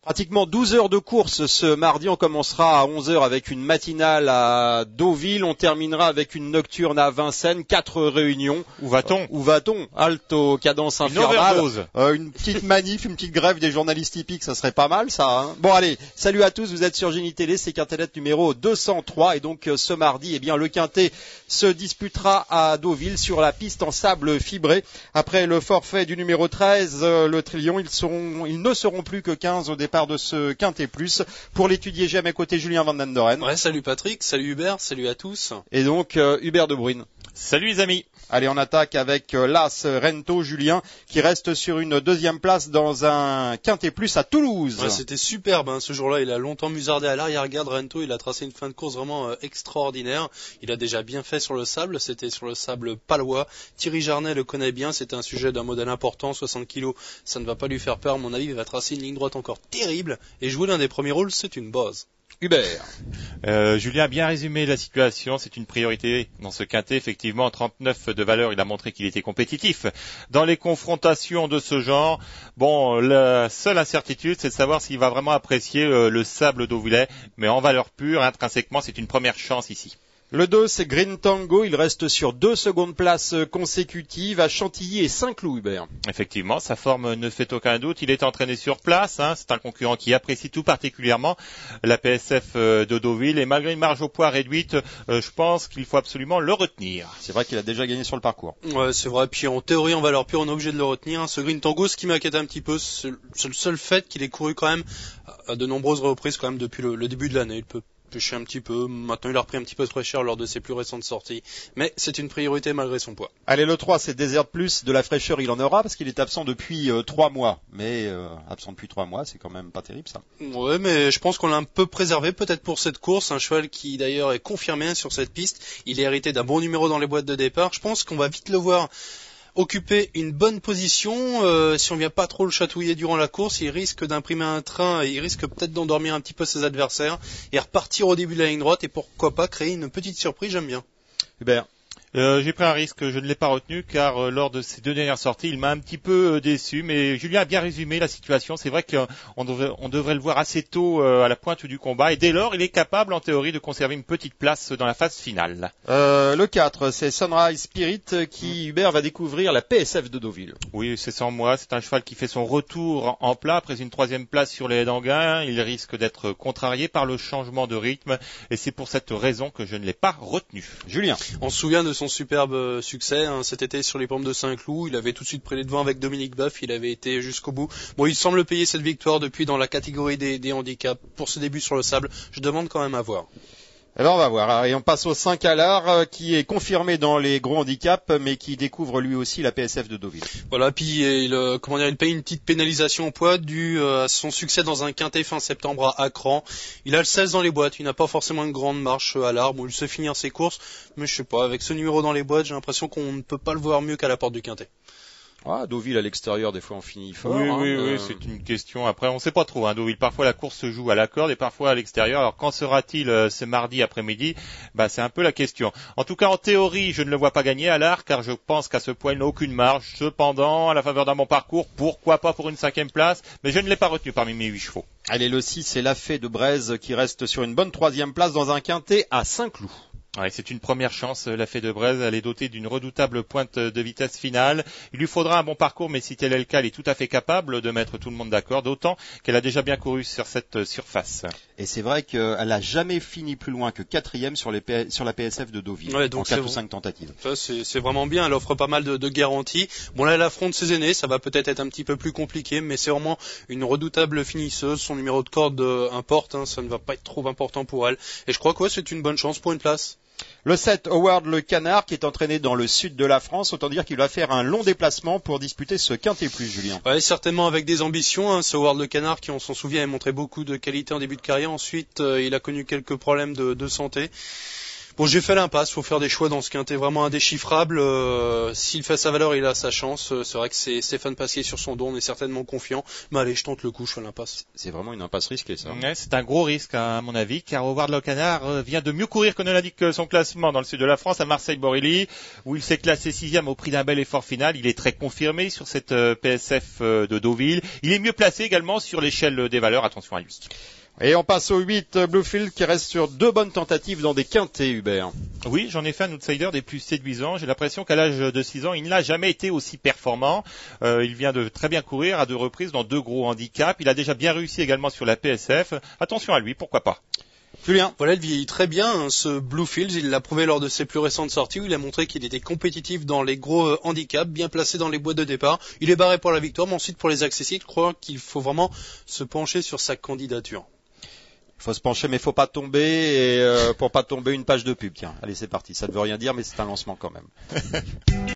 Pratiquement 12 heures de course ce mardi. On commencera à 11 heures avec une matinale à Deauville. On terminera avec une nocturne à Vincennes. 4 réunions. Où va-t-on? Halte aux cadences infernales. Une overdose. Une petite manif, une petite grève des journalistes hippiques, ça serait pas mal ça. Hein. Bon allez, salut à tous, vous êtes sur Génie Télé, c'est Quintelette numéro 203. Et donc ce mardi, le Quintet se disputera à Deauville sur la piste en sable fibré. Après le forfait du numéro 13, le Trillion, ils ne seront plus que 15 au départ de ce Quintet Plus. Pour l'étudier, j'ai à mes côtés Julien Van den Doren. Ouais, salut Patrick, salut Hubert, salut à tous. Et donc Hubert de Bruyne. Salut les amis. Allez, on attaque avec l'As Rento, Julien, qui reste sur une deuxième place dans un Quintet Plus à Toulouse. Ouais, c'était superbe, hein. Ce jour-là, il a longtemps musardé à l'arrière-garde. Rento, il a tracé une fin de course vraiment extraordinaire. Il a déjà bien fait sur le sable, c'était sur le sable palois. Thierry Jarnet le connaît bien, c'est un sujet d'un modèle important, 60 kg, ça ne va pas lui faire peur, à mon avis, il va tracer une ligne droite encore terrible. Et jouer l'un des premiers rôles, c'est une base. Hubert. Julien a bien résumé la situation, c'est une priorité dans ce quintet. Effectivement, en 39 de valeur, il a montré qu'il était compétitif. Dans les confrontations de ce genre, la seule incertitude, c'est de savoir s'il va vraiment apprécier le sable deauvillais, mais en valeur pure, intrinsèquement, c'est une première chance ici. Le 2, c'est Green Tango. Il reste sur 2 secondes places consécutives à Chantilly et Saint-Cloud, Hubert. Effectivement, sa forme ne fait aucun doute. Il est entraîné sur place. C'est un concurrent qui apprécie tout particulièrement la PSF de Deauville. Et malgré une marge au poids réduite, je pense qu'il faut absolument le retenir. C'est vrai qu'il a déjà gagné sur le parcours. Ouais, c'est vrai. Puis en théorie, en valeur pure, on est obligé de le retenir. Ce Green Tango, ce qui m'inquiète un petit peu, c'est le seul fait qu'il ait couru quand même à de nombreuses reprises quand même depuis le début de l'année. Il peut pêcher un petit peu, maintenant il a repris un petit peu de fraîcheur lors de ses plus récentes sorties, mais c'est une priorité malgré son poids. Allez, le 3, c'est Desert Plus, de la fraîcheur il en aura parce qu'il est absent depuis 3 mois, mais absent depuis 3 mois, c'est quand même pas terrible ça. Ouais, mais je pense qu'on l'a un peu préservé peut-être pour cette course, un cheval qui d'ailleurs est confirmé sur cette piste, il est hérité d'un bon numéro dans les boîtes de départ, je pense qu'on va vite le voir occuper une bonne position, si on vient pas trop le chatouiller durant la course, il risque d'imprimer un train, et il risque peut-être d'endormir un petit peu ses adversaires et repartir au début de la ligne droite et pourquoi pas créer une petite surprise, j'aime bien. Hubert. J'ai pris un risque, je ne l'ai pas retenu car lors de ces 2 dernières sorties, il m'a un petit peu déçu, mais Julien a bien résumé la situation. C'est vrai qu'on devrait le voir assez tôt à la pointe du combat et dès lors, il est capable en théorie de conserver une petite place dans la phase finale. Le 4, c'est Sunrise Spirit qui, Hubert, va découvrir la PSF de Deauville. Oui, c'est sans moi, c'est un cheval qui fait son retour en plat après une 3e place sur les d'Anguin. Il risque d'être contrarié par le changement de rythme et c'est pour cette raison que je ne l'ai pas retenu. Julien. On se souvient de son superbe succès cet été sur les pompes de Saint-Cloud, il avait tout de suite pris les devants avec Dominique Boeuf, il avait été jusqu'au bout. Bon, il semble payer cette victoire depuis dans la catégorie des handicaps. Pour ce début sur le sable, je demande quand même à voir. Alors on va voir, et on passe au 5 à l'art qui est confirmé dans les gros handicaps mais qui découvre lui aussi la PSF de Deauville. Voilà, puis il paye une petite pénalisation au poids due à son succès dans un quintet fin septembre à Acran. Il a le 16 dans les boîtes, il n'a pas forcément une grande marche à l'arbre, il sait finir ses courses, mais je sais pas, avec ce numéro dans les boîtes, j'ai l'impression qu'on ne peut pas le voir mieux qu'à la porte du quintet. Ah, Deauville à l'extérieur, des fois on finit fort. Oui, c'est une question. Après, on sait pas trop, Deauville. Parfois la course se joue à la corde et parfois à l'extérieur. Alors quand sera-t-il ce mardi après-midi? C'est un peu la question. En tout cas, en théorie, je ne le vois pas gagner à l'art car je pense qu'à ce point il n'a aucune marge. Cependant, à la faveur d'un bon parcours, pourquoi pas pour une 5e place? Mais je ne l'ai pas retenu parmi mes 8 chevaux. Allez, le 6, c'est Lafay de Braise qui reste sur une bonne 3e place dans un quintet à Saint-Cloud. Ouais, c'est une première chance, la Fée de Braise. Elle est dotée d'une redoutable pointe de vitesse finale. Il lui faudra un bon parcours, mais si tel est le cas, elle est tout à fait capable de mettre tout le monde d'accord, d'autant qu'elle a déjà bien couru sur cette surface. Et c'est vrai qu'elle a jamais fini plus loin que 4e sur la PSF de Deauville, ouais, donc en 4 ou 5 tentatives. Ça, c'est vraiment bien, elle offre pas mal de garanties. Bon là, elle affronte ses aînés, ça va peut-être être un petit peu plus compliqué, mais c'est vraiment une redoutable finisseuse. Son numéro de corde importe, ça ne va pas être trop important pour elle. Et je crois que c'est une bonne chance pour une place. Le 7, Howard le Canard, qui est entraîné dans le sud de la France. Autant dire qu'il va faire un long déplacement pour disputer ce Quintet Plus, Julien. Ouais, certainement avec des ambitions. Ce Howard le Canard qui, on s'en souvient, a montré beaucoup de qualité en début de carrière. Ensuite, il a connu quelques problèmes de santé. Bon, j'ai fait l'impasse, faut faire des choix dans ce quintet vraiment indéchiffrable. S'il fait sa valeur, il a sa chance. C'est vrai que c'est Stéphane Pasquier sur son dos, on est certainement confiant. Mais allez, je tente le coup, je fais l'impasse. C'est vraiment une impasse risquée, ça. Ouais, c'est un gros risque, à mon avis, car Howard Le Canard vient de mieux courir que ne l'indique son classement dans le sud de la France, à Marseille-Borelli, où il s'est classé 6e au prix d'un bel effort final. Il est très confirmé sur cette PSF de Deauville. Il est mieux placé également sur l'échelle des valeurs. Attention à lui. Et on passe au 8 Bluefield qui reste sur 2 bonnes tentatives dans des quintets, Hubert. Oui, j'en ai fait un outsider des plus séduisants. J'ai l'impression qu'à l'âge de 6 ans, il n'a jamais été aussi performant. Il vient de très bien courir à 2 reprises dans 2 gros handicaps. Il a déjà bien réussi également sur la PSF. Attention à lui, pourquoi pas. Julien. Voilà, il vieillit très bien, hein, ce Bluefields. Il l'a prouvé lors de ses plus récentes sorties où il a montré qu'il était compétitif dans les gros handicaps, bien placé dans les boîtes de départ. Il est barré pour la victoire, mais ensuite pour les accessibles, je crois qu'il faut vraiment se pencher sur sa candidature. Il faut se pencher, mais il faut pas tomber, et pour pas tomber une page de pub. Tiens, allez, c'est parti. Ça ne veut rien dire, mais c'est un lancement quand même.